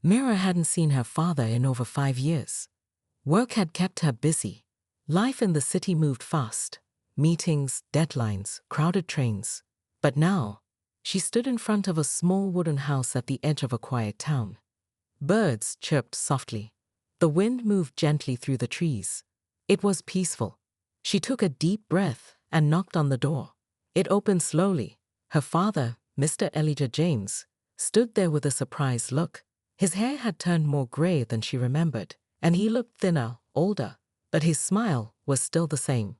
Mira hadn't seen her father in over 5 years. Work had kept her busy. Life in the city moved fast. Meetings, deadlines, crowded trains. But now, she stood in front of a small wooden house at the edge of a quiet town. Birds chirped softly. The wind moved gently through the trees. It was peaceful. She took a deep breath and knocked on the door. It opened slowly. Her father, Mr. Elijah James, stood there with a surprised look. His hair had turned more gray than she remembered, and he looked thinner, older, but his smile was still the same.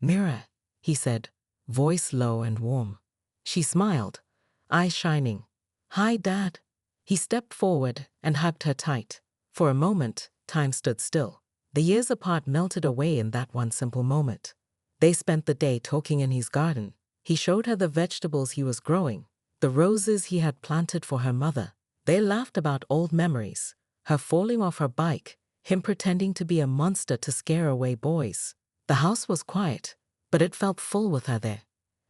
"Mira," he said, voice low and warm. She smiled, eyes shining. "Hi, Dad." He stepped forward and hugged her tight. For a moment, time stood still. The years apart melted away in that one simple moment. They spent the day talking in his garden. He showed her the vegetables he was growing, the roses he had planted for her mother. They laughed about old memories, her falling off her bike, him pretending to be a monster to scare away boys. The house was quiet, but it felt full with her there.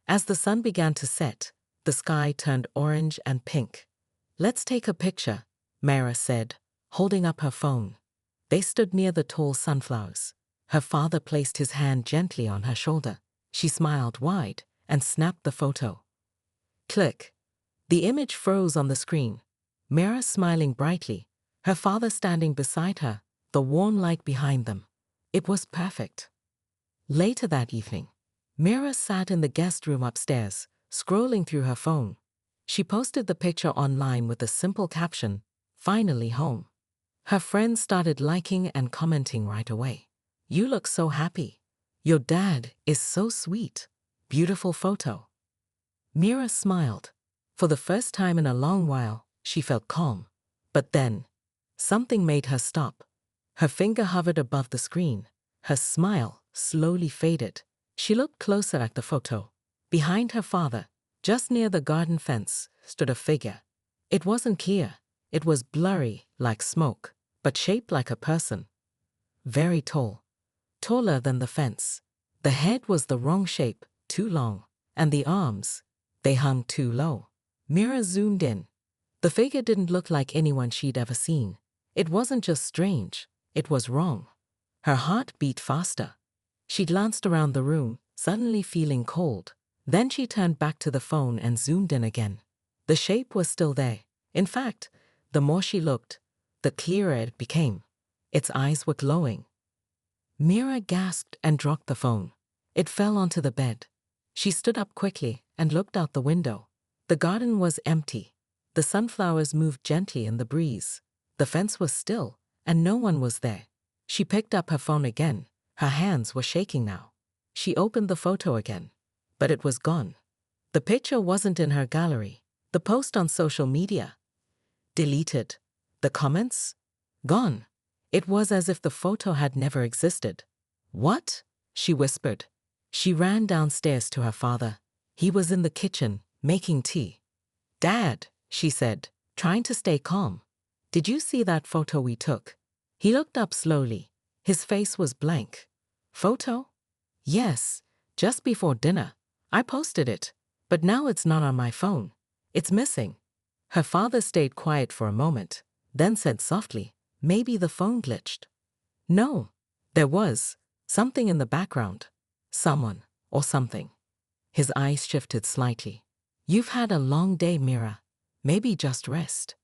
As the sun began to set, the sky turned orange and pink. "Let's take a picture," Mira said, holding up her phone. They stood near the tall sunflowers. Her father placed his hand gently on her shoulder. She smiled wide and snapped the photo. Click. The image froze on the screen. Mira smiling brightly, her father standing beside her, the warm light behind them. It was perfect. Later that evening, Mira sat in the guest room upstairs, scrolling through her phone. She posted the picture online with a simple caption, "Finally home." Her friends started liking and commenting right away. "You look so happy. Your dad is so sweet. Beautiful photo." Mira smiled. For the first time in a long while, she felt calm. But then, something made her stop. Her finger hovered above the screen. Her smile slowly faded. She looked closer at the photo. Behind her father, just near the garden fence, stood a figure. It wasn't clear. It was blurry, like smoke, but shaped like a person. Very tall. Taller than the fence. The head was the wrong shape, too long, and the arms, they hung too low. Mira zoomed in. The figure didn't look like anyone she'd ever seen. It wasn't just strange, it was wrong. Her heart beat faster. She glanced around the room, suddenly feeling cold. Then she turned back to the phone and zoomed in again. The shape was still there. In fact, the more she looked, the clearer it became. Its eyes were glowing. Mira gasped and dropped the phone. It fell onto the bed. She stood up quickly and looked out the window. The garden was empty. The sunflowers moved gently in the breeze. The fence was still, and no one was there. She picked up her phone again. Her hands were shaking now. She opened the photo again, but it was gone. The picture wasn't in her gallery. The post on social media, deleted. The comments, gone. It was as if the photo had never existed. "What?" she whispered. She ran downstairs to her father. He was in the kitchen, making tea. "Dad," she said, trying to stay calm. "Did you see that photo we took?" He looked up slowly. His face was blank. "Photo? Yes, just before dinner. I posted it, but now it's not on my phone. It's missing." Her father stayed quiet for a moment, then said softly, "Maybe the phone glitched." No, there was something in the background. Someone or something. His eyes shifted slightly. "You've had a long day, Mira. Maybe just rest."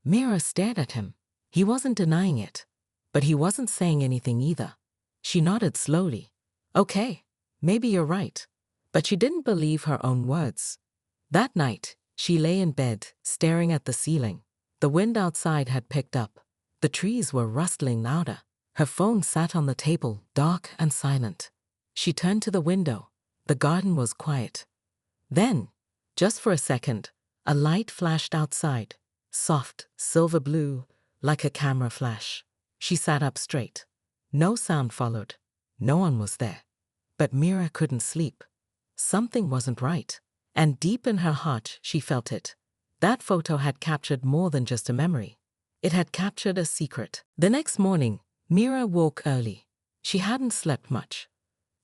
Mira stared at him. He wasn't denying it, but he wasn't saying anything either. She nodded slowly. "Okay, maybe you're right." But she didn't believe her own words. That night, she lay in bed, staring at the ceiling. The wind outside had picked up. The trees were rustling louder. Her phone sat on the table, dark and silent. She turned to the window. The garden was quiet. Then, just for a second, a light flashed outside. Soft, silver blue, like a camera flash. She sat up straight. No sound followed. No one was there. But Mira couldn't sleep. Something wasn't right. And deep in her heart, she felt it. That photo had captured more than just a memory. It had captured a secret. The next morning, Mira woke early. She hadn't slept much.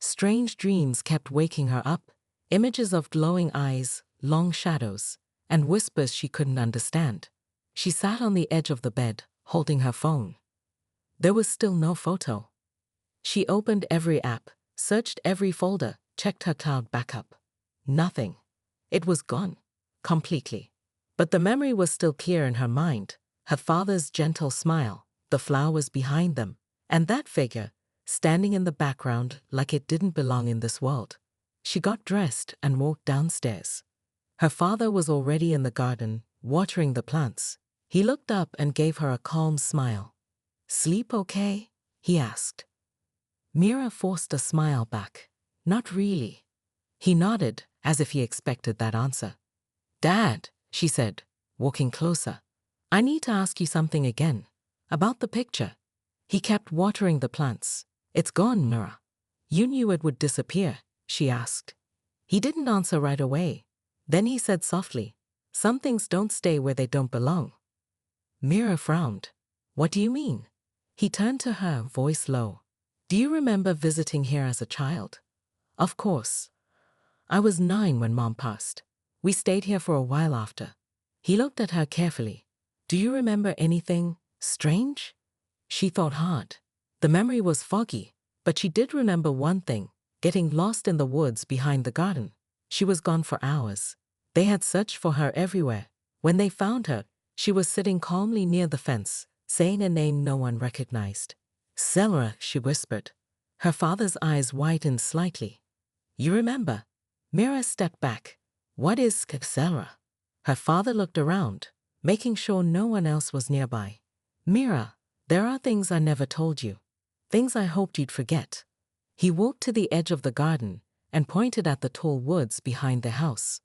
Strange dreams kept waking her up. Images of glowing eyes, long shadows, and whispers she couldn't understand. She sat on the edge of the bed, holding her phone. There was still no photo. She opened every app, searched every folder, checked her cloud backup. Nothing. It was gone. Completely. But the memory was still clear in her mind. Her father's gentle smile, the flowers behind them, and that figure, standing in the background like it didn't belong in this world. She got dressed and walked downstairs. Her father was already in the garden, watering the plants. He looked up and gave her a calm smile. "Sleep okay?" he asked. Mira forced a smile back. "Not really." He nodded, as if he expected that answer. "Dad," she said, walking closer, "I need to ask you something again. About the picture." He kept watering the plants. "It's gone, Mira." "You knew it would disappear?" she asked. He didn't answer right away. Then he said softly, "Some things don't stay where they don't belong." Mira frowned. "What do you mean?" He turned to her, voice low. "Do you remember visiting here as a child?" "Of course. I was 9 when Mom passed. We stayed here for a while after." He looked at her carefully. "Do you remember anything strange?" She thought hard. The memory was foggy, but she did remember one thing, getting lost in the woods behind the garden. She was gone for hours. They had searched for her everywhere. When they found her, she was sitting calmly near the fence, saying a name no one recognized. "Selra," she whispered. Her father's eyes widened slightly. "You remember?" Mira stepped back. "What is Selra?" Her father looked around, making sure no one else was nearby. "Mira, there are things I never told you. Things I hoped you'd forget." He walked to the edge of the garden and pointed at the tall woods behind the house.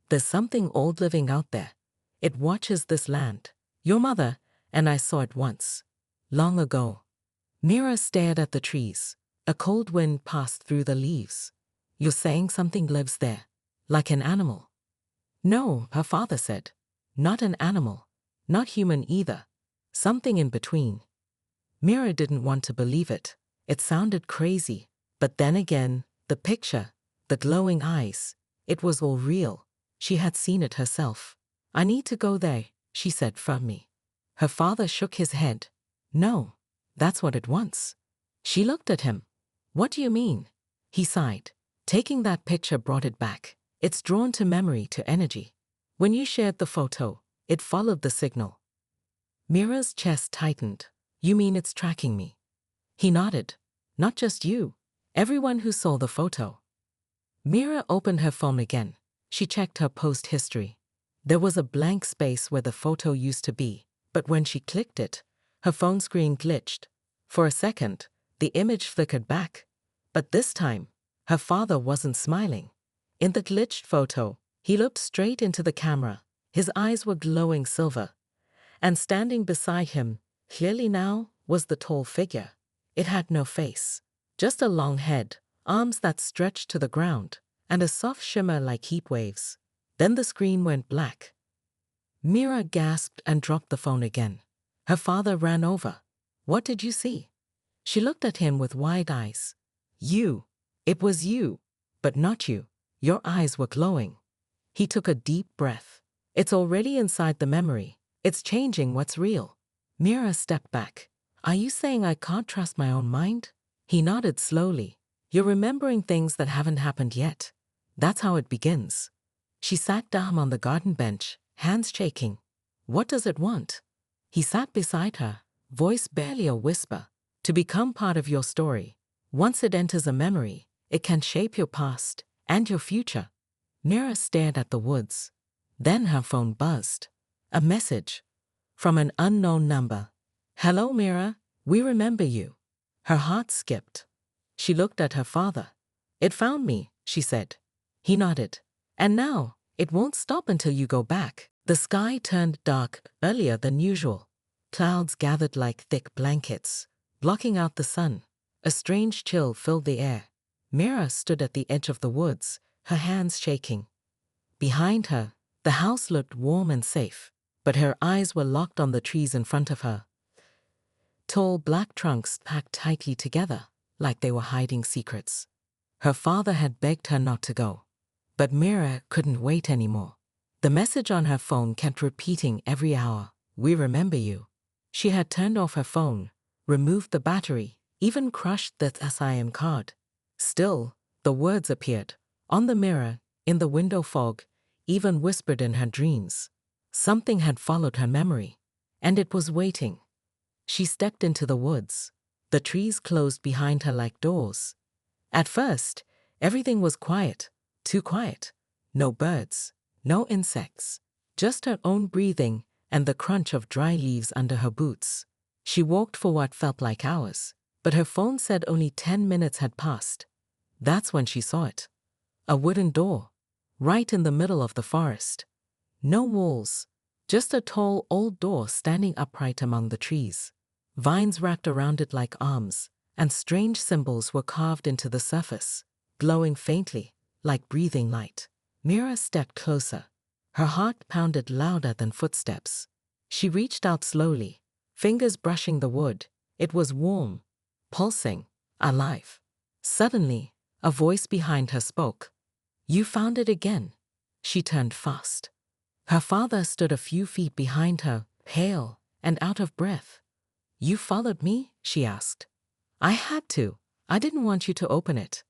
"There's something old living out there. It watches this land. Your mother and I saw it once. Long ago." Mira stared at the trees. A cold wind passed through the leaves. "You're saying something lives there, like an animal?" "No," her father said. "Not an animal. Not human either. Something in between." Mira didn't want to believe it. It sounded crazy. But then again, the picture, the glowing eyes, it was all real. She had seen it herself. "I need to go there," she said firmly. Her father shook his head. "No, that's what it wants." She looked at him. "What do you mean?" He sighed. "Taking that picture brought it back. It's drawn to memory, to energy. When you shared the photo, it followed the signal." Mira's chest tightened. "You mean it's tracking me?" He nodded. "Not just you. Everyone who saw the photo." Mira opened her phone again. She checked her post history. There was a blank space where the photo used to be, but when she clicked it, her phone screen glitched. For a second, the image flickered back. But this time, her father wasn't smiling. In the glitched photo, he looked straight into the camera. His eyes were glowing silver. And standing beside him, clearly now, was the tall figure. It had no face, just a long head, arms that stretched to the ground, and a soft shimmer like heat waves. Then the screen went black. Mira gasped and dropped the phone again. Her father ran over. "What did you see?" She looked at him with wide eyes. "You. It was you. But not you. Your eyes were glowing." He took a deep breath. "It's already inside the memory. It's changing what's real." Mira stepped back. "Are you saying I can't trust my own mind?" He nodded slowly. "You're remembering things that haven't happened yet. That's how it begins." She sat down on the garden bench, hands shaking. "What does it want?" He sat beside her, voice barely a whisper. "To become part of your story. Once it enters a memory, it can shape your past and your future." Mira stared at the woods. Then her phone buzzed. A message from an unknown number. "Hello, Mira. We remember you." Her heart skipped. She looked at her father. "It found me," she said. He nodded. "And now, it won't stop until you go back." The sky turned dark earlier than usual. Clouds gathered like thick blankets, blocking out the sun. A strange chill filled the air. Mira stood at the edge of the woods, her hands shaking. Behind her, the house looked warm and safe, but her eyes were locked on the trees in front of her. Tall black trunks packed tightly together, like they were hiding secrets. Her father had begged her not to go. But Mira couldn't wait anymore. The message on her phone kept repeating every hour. "We remember you." She had turned off her phone, removed the battery, even crushed the SIM card. Still, the words appeared, on the mirror, in the window fog, even whispered in her dreams. Something had followed her memory, and it was waiting. She stepped into the woods. The trees closed behind her like doors. At first, everything was quiet, too quiet. No birds, no insects, just her own breathing and the crunch of dry leaves under her boots. She walked for what felt like hours, but her phone said only 10 minutes had passed. That's when she saw it. A wooden door, right in the middle of the forest. No walls, just a tall old door standing upright among the trees. Vines wrapped around it like arms, and strange symbols were carved into the surface, glowing faintly, like breathing light. Mira stepped closer. Her heart pounded louder than footsteps. She reached out slowly, fingers brushing the wood. It was warm, pulsing, alive. Suddenly, a voice behind her spoke. "You found it again." She turned fast. Her father stood a few feet behind her, pale and out of breath. "You followed me?" she asked. "I had to. I didn't want you to open it."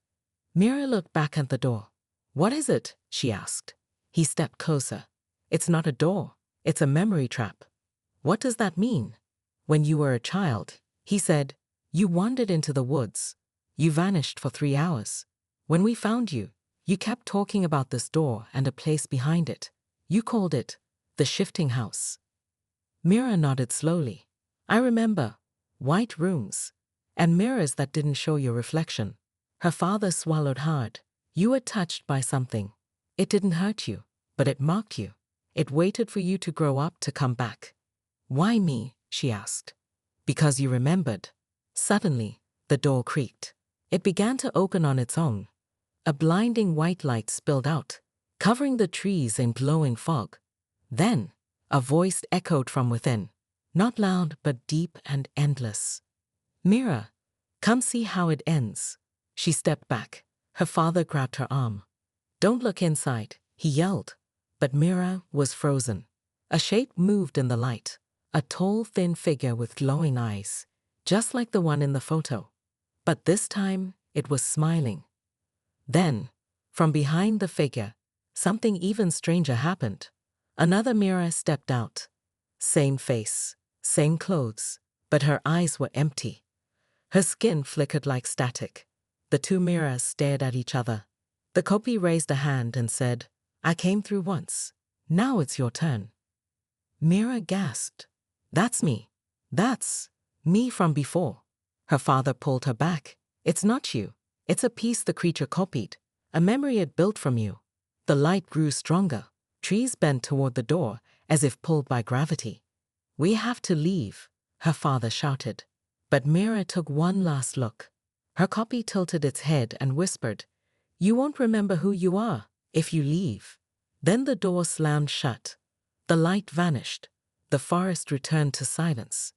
Mira looked back at the door. "What is it?" she asked. He stepped closer. "It's not a door. It's a memory trap." "What does that mean?" "When you were a child," he said, "you wandered into the woods. You vanished for 3 hours. When we found you, you kept talking about this door and a place behind it. You called it the shifting house." Mira nodded slowly. "I remember. White rooms. And mirrors that didn't show your reflection." Her father swallowed hard. "You were touched by something. It didn't hurt you, but it marked you. It waited for you to grow up to come back." "Why me?" she asked. "Because you remembered." Suddenly, the door creaked. It began to open on its own. A blinding white light spilled out, covering the trees in glowing fog. Then, a voice echoed from within, not loud but deep and endless. "Mira, come see how it ends." She stepped back. Her father grabbed her arm. "Don't look inside," he yelled. But Mira was frozen. A shape moved in the light, a tall, thin figure with glowing eyes, just like the one in the photo. But this time, it was smiling. Then, from behind the figure, something even stranger happened. Another Mira stepped out. Same face, same clothes, but her eyes were empty. Her skin flickered like static. The two Miras stared at each other. The copy raised a hand and said, "I came through once. Now it's your turn." Mira gasped. "That's me. That's me from before." Her father pulled her back. "It's not you. It's a piece the creature copied, a memory it built from you." The light grew stronger. Trees bent toward the door, as if pulled by gravity. "We have to leave," her father shouted. But Mira took one last look. Her copy tilted its head and whispered, "You won't remember who you are if you leave." Then the door slammed shut. The light vanished. The forest returned to silence.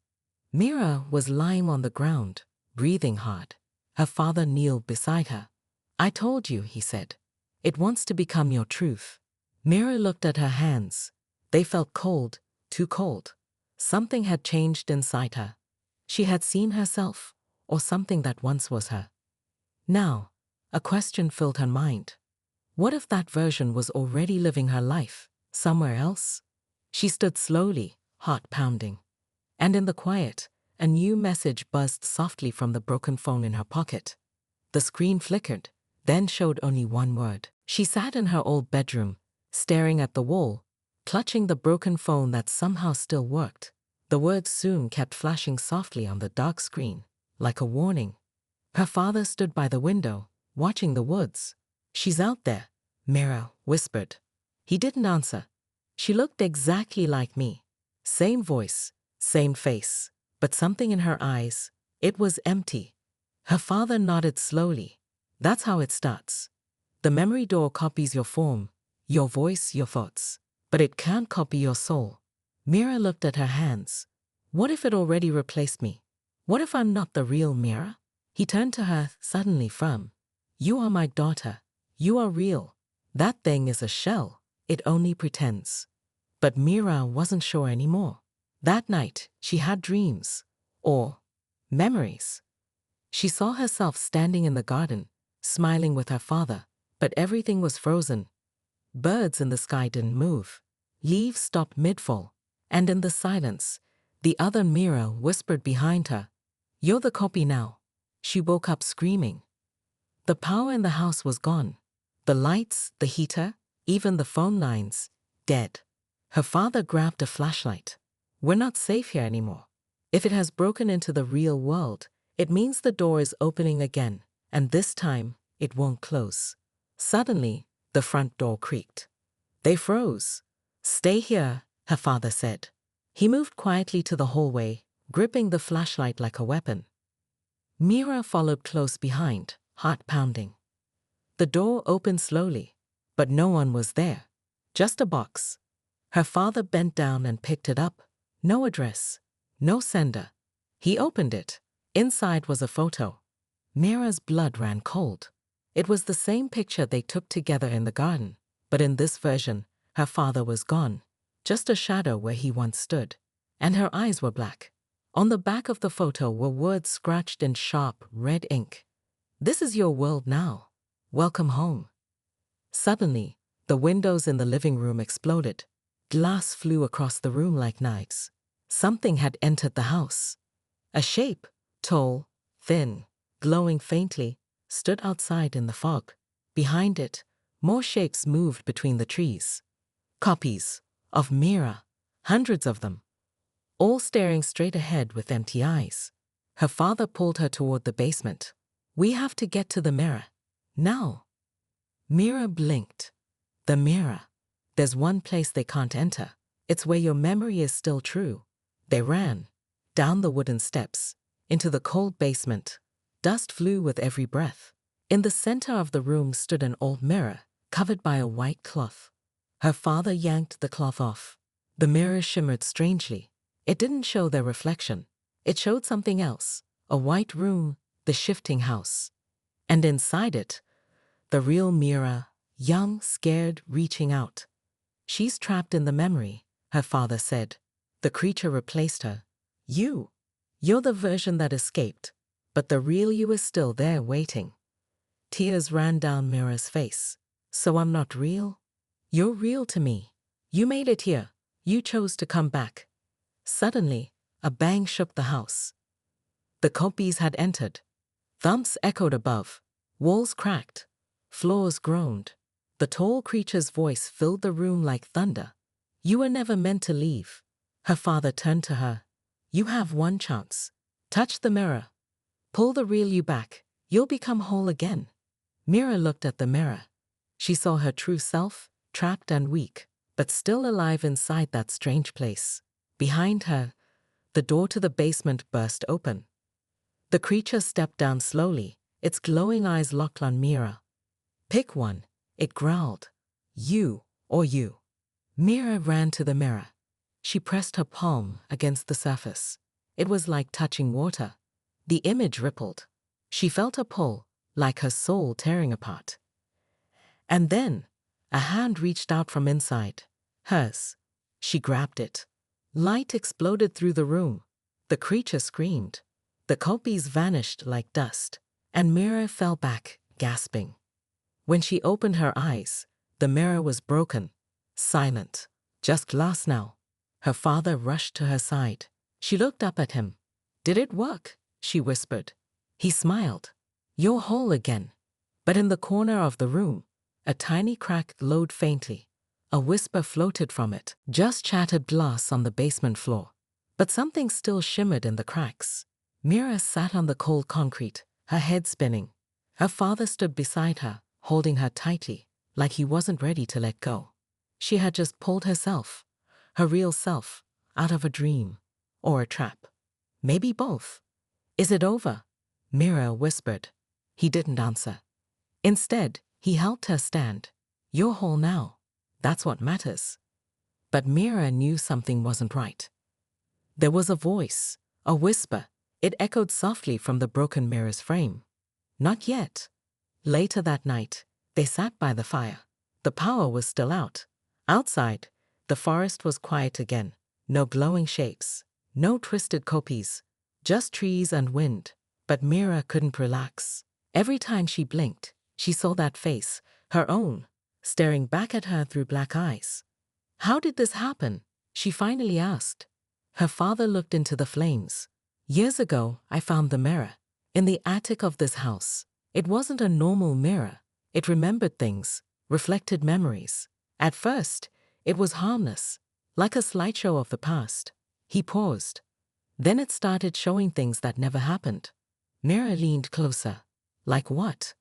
Mira was lying on the ground, breathing hard. Her father kneeled beside her. "I told you," he said. "It wants to become your truth." Mira looked at her hands. They felt cold, too cold. Something had changed inside her. She had seen herself, or something that once was her. Now, a question filled her mind. What if that version was already living her life, somewhere else? She stood slowly, heart pounding. And in the quiet, a new message buzzed softly from the broken phone in her pocket. The screen flickered, then showed only one word. She sat in her old bedroom, staring at the wall, clutching the broken phone that somehow still worked. The words soon kept flashing softly on the dark screen, like a warning. Her father stood by the window, watching the woods. "She's out there," Mira whispered. He didn't answer. "She looked exactly like me. Same voice, same face, but something in her eyes, it was empty." Her father nodded slowly. "That's how it starts. The memory door copies your form, your voice, your thoughts, but it can't copy your soul." Mira looked at her hands. "What if it already replaced me? What if I'm not the real Mira?" He turned to her, suddenly firm. "You are my daughter. You are real. That thing is a shell. It only pretends." But Mira wasn't sure anymore. That night, she had dreams. Or memories. She saw herself standing in the garden, smiling with her father, but everything was frozen. Birds in the sky didn't move. Leaves stopped mid-fall. And in the silence, the other mirror whispered behind her, "You're the copy now." She woke up screaming. The power in the house was gone. The lights, the heater, even the phone lines, dead. Her father grabbed a flashlight. "We're not safe here anymore. If it has broken into the real world, it means the door is opening again, and this time, it won't close." Suddenly, the front door creaked. They froze. "Stay here," her father said. He moved quietly to the hallway, gripping the flashlight like a weapon. Mira followed close behind, heart pounding. The door opened slowly, but no one was there. Just a box. Her father bent down and picked it up. No address. No sender. He opened it. Inside was a photo. Mira's blood ran cold. It was the same picture they took together in the garden, but in this version, her father was gone, just a shadow where he once stood, and her eyes were black. On the back of the photo were words scratched in sharp, red ink. "This is your world now. Welcome home." Suddenly, the windows in the living room exploded. Glass flew across the room like knives. Something had entered the house. A shape, tall, thin, glowing faintly, stood outside in the fog. Behind it, more shapes moved between the trees. Copies of Mira, hundreds of them, all staring straight ahead with empty eyes. Her father pulled her toward the basement. "We have to get to the mirror. Now." Mira blinked. The mirror. There's one place they can't enter. It's where your memory is still true. They ran. Down the wooden steps. Into the cold basement. Dust flew with every breath. In the center of the room stood an old mirror, covered by a white cloth. Her father yanked the cloth off. The mirror shimmered strangely. It didn't show their reflection. It showed something else. A white room, the shifting house. And inside it, the real Mira, young, scared, reaching out. "She's trapped in the memory," her father said. The creature replaced her. You're the version that escaped, but the real you is still there waiting." Tears ran down Mira's face. "So I'm not real? You're real to me. You made it here. You chose to come back." Suddenly, a bang shook the house. The copies had entered. Thumps echoed above. Walls cracked. Floors groaned. The tall creature's voice filled the room like thunder. "You were never meant to leave." Her father turned to her. "You have one chance. Touch the mirror. Pull the real you back. You'll become whole again." Mira looked at the mirror. She saw her true self, trapped and weak, but still alive inside that strange place. Behind her, the door to the basement burst open. The creature stepped down slowly, its glowing eyes locked on Mira. "Pick one," it growled. "You or you." Mira ran to the mirror. She pressed her palm against the surface. It was like touching water. The image rippled. She felt a pull, like her soul tearing apart. And then, a hand reached out from inside. Hers. She grabbed it. Light exploded through the room. The creature screamed. The copies vanished like dust, and Mira fell back, gasping. When she opened her eyes, the mirror was broken, silent, just glass now. Her father rushed to her side. She looked up at him. "Did it work?" she whispered. He smiled. "You're whole again." But in the corner of the room, a tiny crack glowed faintly. A whisper floated from it. "Just shattered glass on the basement floor." But something still shimmered in the cracks. Mira sat on the cold concrete, her head spinning. Her father stood beside her, holding her tightly, like he wasn't ready to let go. She had just pulled herself, her real self, out of a dream or a trap. Maybe both. "Is it over?" Mira whispered. He didn't answer. Instead, he helped her stand. "You're whole now. That's what matters." But Mira knew something wasn't right. There was a voice, a whisper. It echoed softly from the broken mirror's frame. "Not yet." Later that night, they sat by the fire. The power was still out. Outside, the forest was quiet again. No glowing shapes. No twisted copies. Just trees and wind. But Mira couldn't relax. Every time she blinked, she saw that face, her own, staring back at her through black eyes. How did this happen? She finally asked. Her father looked into the flames. Years ago, I found the mirror. In the attic of this house. It wasn't a normal mirror. It remembered things, reflected memories. At first, it was harmless, like a slideshow of the past. He paused. Then it started showing things that never happened. Mirror leaned closer. Like what?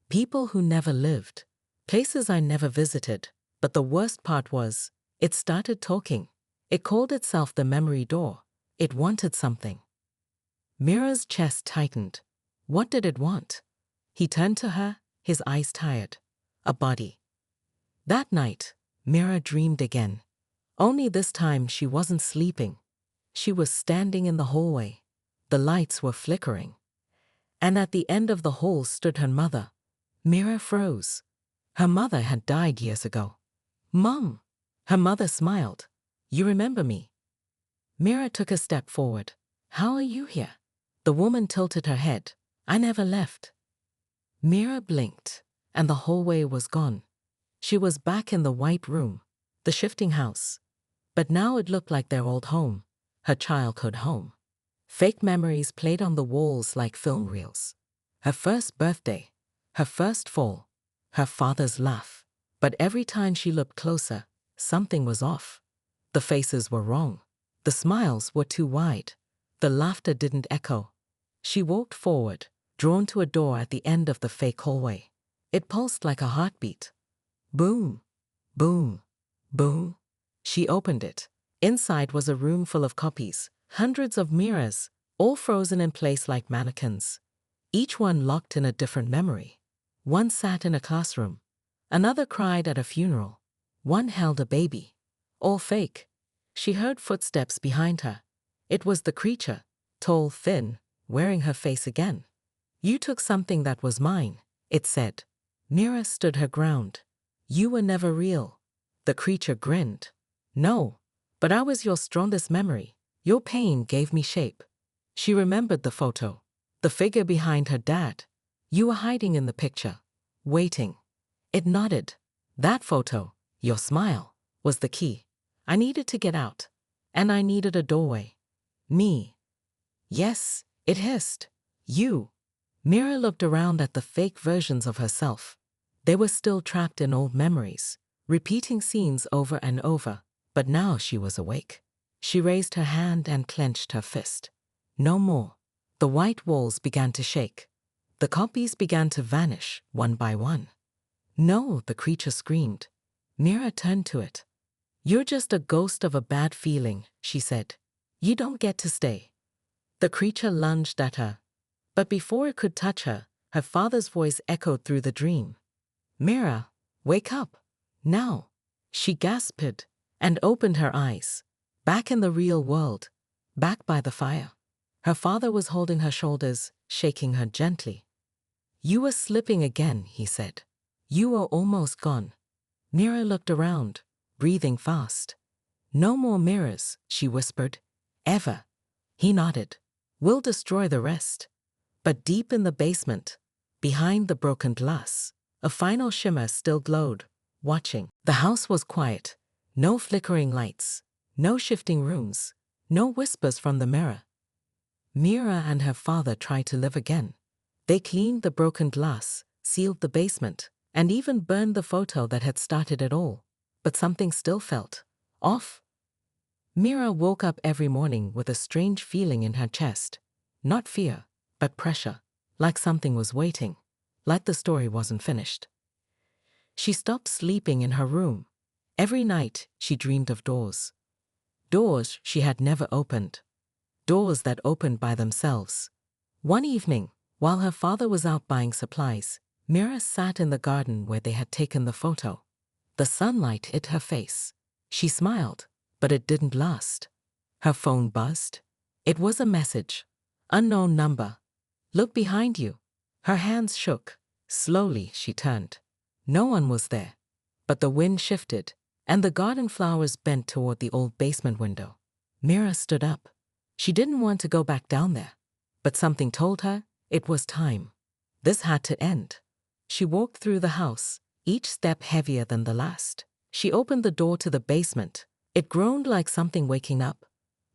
People who never lived. Places I never visited. But the worst part was, it started talking. It called itself the memory door. It wanted something. Mira's chest tightened. What did it want? He turned to her, his eyes tired. A body. That night, Mira dreamed again. Only this time she wasn't sleeping. She was standing in the hallway. The lights were flickering. And at the end of the hall stood her mother. Mira froze. Her mother had died years ago. Mom! Her mother smiled. You remember me? Mira took a step forward. How are you here? The woman tilted her head. I never left. Mira blinked, and the hallway was gone. She was back in the white room, the shifting house. But now it looked like their old home, her childhood home. Fake memories played on the walls like film reels. Her first birthday, her first fall, her father's laugh. But every time she looked closer, something was off. The faces were wrong. The smiles were too wide. The laughter didn't echo. She walked forward, drawn to a door at the end of the fake hallway. It pulsed like a heartbeat. Boom, boom, boom. She opened it. Inside was a room full of copies, hundreds of mirrors, all frozen in place like mannequins. Each one locked in a different memory. One sat in a classroom. Another cried at a funeral. One held a baby. All fake. She heard footsteps behind her. It was the creature, tall, thin, wearing her face again. You took something that was mine, it said. Mira stood her ground. You were never real. The creature grinned. No, but I was your strongest memory. Your pain gave me shape. She remembered the photo. The figure behind her dad. You were hiding in the picture. Waiting. It nodded. That photo, your smile, was the key. I needed to get out. And I needed a doorway. Me. Yes, it hissed. You. Mira looked around at the fake versions of herself. They were still trapped in old memories, repeating scenes over and over. But now she was awake. She raised her hand and clenched her fist. No more. The white walls began to shake. The copies began to vanish, one by one. No, the creature screamed. Mira turned to it. You're just a ghost of a bad feeling, she said. You don't get to stay. The creature lunged at her. But before it could touch her, her father's voice echoed through the dream. Mira, wake up. Now. She gasped and opened her eyes. Back in the real world. Back by the fire. Her father was holding her shoulders, shaking her gently. You were slipping again, he said. You were almost gone. Mira looked around, breathing fast. No more mirrors, she whispered. Ever. He nodded. We'll destroy the rest. But deep in the basement, behind the broken glass, a final shimmer still glowed, watching. The house was quiet. No flickering lights. No shifting rooms. No whispers from the mirror. Mira and her father tried to live again. They cleaned the broken glass, sealed the basement, and even burned the photo that had started it all. But something still felt off. Mira woke up every morning with a strange feeling in her chest. Not fear, but pressure, like something was waiting, like the story wasn't finished. She stopped sleeping in her room. Every night she dreamed of doors. Doors she had never opened. Doors that opened by themselves. One evening, while her father was out buying supplies, Mira sat in the garden where they had taken the photo. The sunlight hit her face. She smiled, but it didn't last. Her phone buzzed. It was a message. Unknown number. Look behind you. Her hands shook. Slowly she turned. No one was there. But the wind shifted, and the garden flowers bent toward the old basement window. Mira stood up. She didn't want to go back down there, but something told her it was time. This had to end. She walked through the house, each step heavier than the last. She opened the door to the basement. It groaned like something waking up.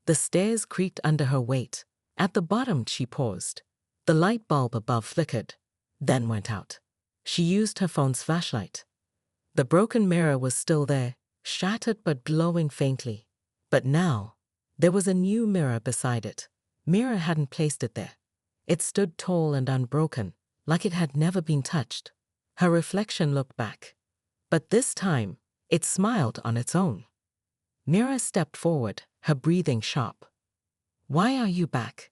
The stairs creaked under her weight. At the bottom, she paused. The light bulb above flickered, then went out. She used her phone's flashlight. The broken mirror was still there, shattered but glowing faintly. But now, there was a new mirror beside it. Mira hadn't placed it there. It stood tall and unbroken, like it had never been touched. Her reflection looked back. But this time, it smiled on its own. Mira stepped forward, her breathing sharp. "Why are you back?"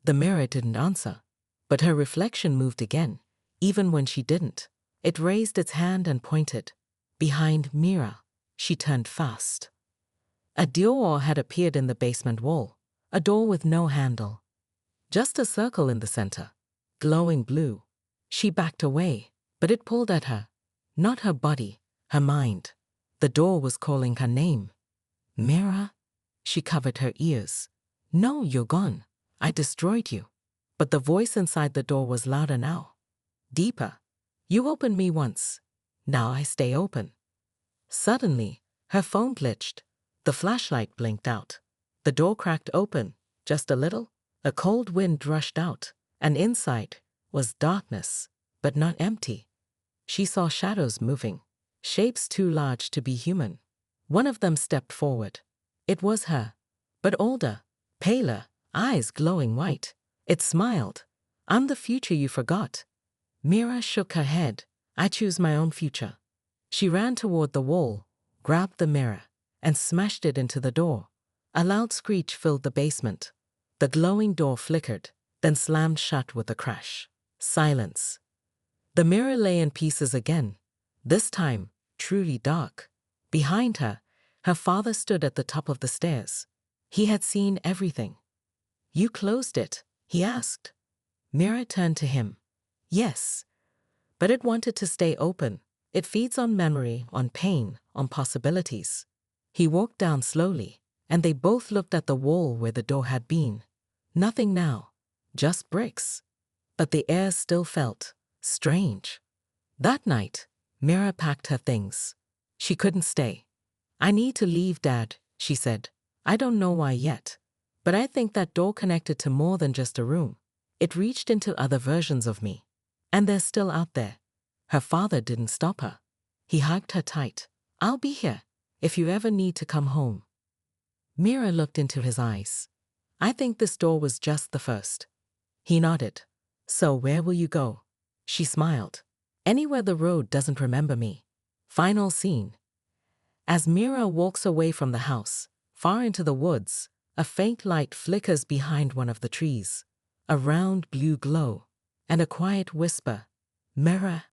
The mirror didn't answer, but her reflection moved again, even when she didn't. It raised its hand and pointed. Behind Mira, she turned fast. A door had appeared in the basement wall, a door with no handle. Just a circle in the center, glowing blue. She backed away, but it pulled at her. Not her body, her mind. The door was calling her name. "Mira?" She covered her ears. "No, you're gone. I destroyed you." But the voice inside the door was louder now. Deeper. "You opened me once. Now I stay open." Suddenly, her phone glitched. The flashlight blinked out. The door cracked open, just a little. A cold wind rushed out, and inside was darkness, but not empty. She saw shadows moving, shapes too large to be human. One of them stepped forward. It was her, but older, paler, eyes glowing white. It smiled. "I'm the future you forgot." Mira shook her head. "I choose my own future." She ran toward the wall, grabbed the mirror, and smashed it into the door. A loud screech filled the basement. The glowing door flickered, then slammed shut with a crash. Silence. The mirror lay in pieces again, this time truly dark. Behind her, her father stood at the top of the stairs. He had seen everything. "You closed it?" he asked. Mira turned to him. "Yes, but it wanted to stay open. It feeds on memory, on pain, on possibilities." He walked down slowly, and they both looked at the wall where the door had been. Nothing now, just bricks. But the air still felt strange. That night, Mira packed her things. She couldn't stay. "I need to leave, Dad," she said. "I don't know why yet, but I think that door connected to more than just a room. It reached into other versions of me. And they're still out there." Her father didn't stop her. He hugged her tight. "I'll be here if you ever need to come home." Mira looked into his eyes. "I think this door was just the first." He nodded. "So where will you go?" She smiled. "Anywhere the road doesn't remember me." Final scene. As Mira walks away from the house, far into the woods, a faint light flickers behind one of the trees. A round blue glow, and a quiet whisper, "Mira."